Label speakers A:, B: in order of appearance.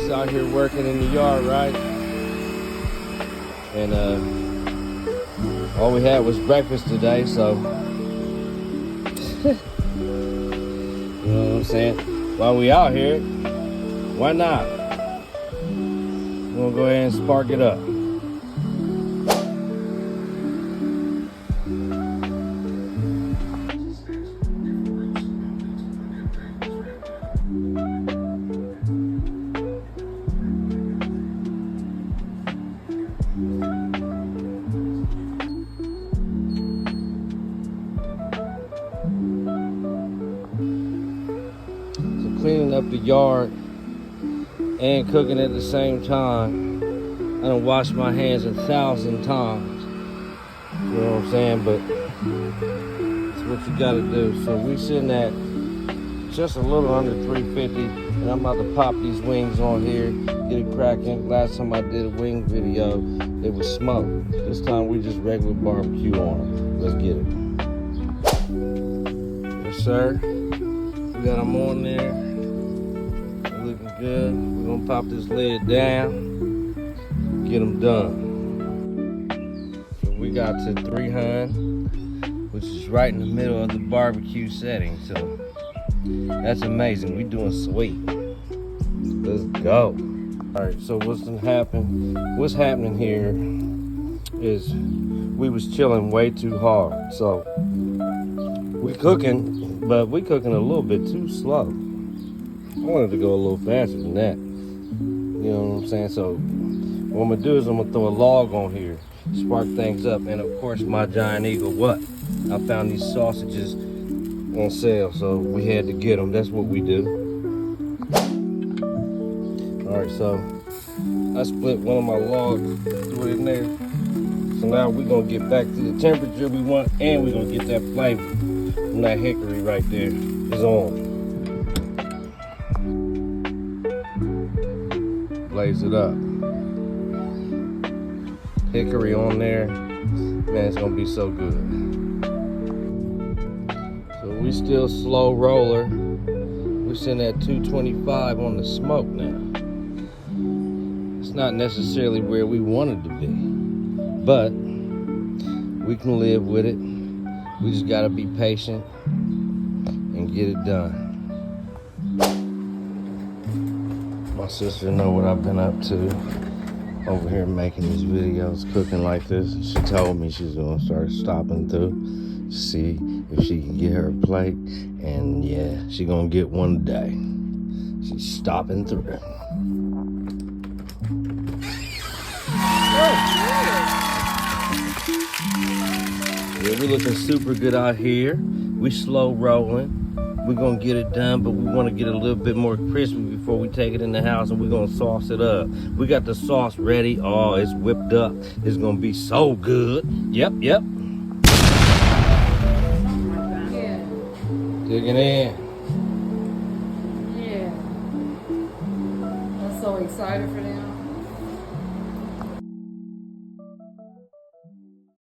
A: just out here working in the yard, right? And all we had was breakfast today, so you know what I'm saying? While we out here, why not? We'll go ahead and spark it up. Cleaning up the yard and cooking at the same time. I done washed my hands 1,000 times. You know what I'm saying? But it's what you gotta do. So we sitting at just a little under 350, and I'm about to pop these wings on here, get it cracking. Last time I did a wing video, it was smoke. This time we just regular barbecue on them. Let's get it. Yes, sir. We got them on there. They're looking good. We're gonna pop this lid down, get them done. So we got to 300, which is right in the middle of the barbecue setting. So that's amazing. We doing sweet. Let's go. All right. So what's happening here is we was chilling way too hard. So we cooking. But we cooking a little bit too slow. I wanted to go a little faster than that. You know what I'm saying? So what I'm gonna do is I'm gonna throw a log on here, spark things up, and of course my Giant Eagle, what? I found these sausages on sale, so we had to get them. That's what we do. All right, so I split one of my logs, threw it in there. So now we're gonna get back to the temperature we want, and we're gonna get that flavor. And that hickory right there is on. Blaze it up. Hickory on there. Man, it's gonna be so good. So we still slow roller. We're sitting at 225 on the smoke now. It's not necessarily where we wanted to be, but we can live with it. We just gotta be patient and get it done. My sister know what I've been up to over here making these videos, cooking like this. She told me she's gonna start stopping through, see if she can get her a plate. And yeah, she gonna get one today. She's stopping through. Yeah, we're looking super good out here. We slow rolling. We're gonna get it done, but we wanna get a little bit more crispy before we take it in the house, and we're gonna sauce it up. We got the sauce ready. Oh, it's whipped up. It's gonna be so good. Yep.
B: Yeah.
A: Digging in.
B: Yeah. I'm so excited for them.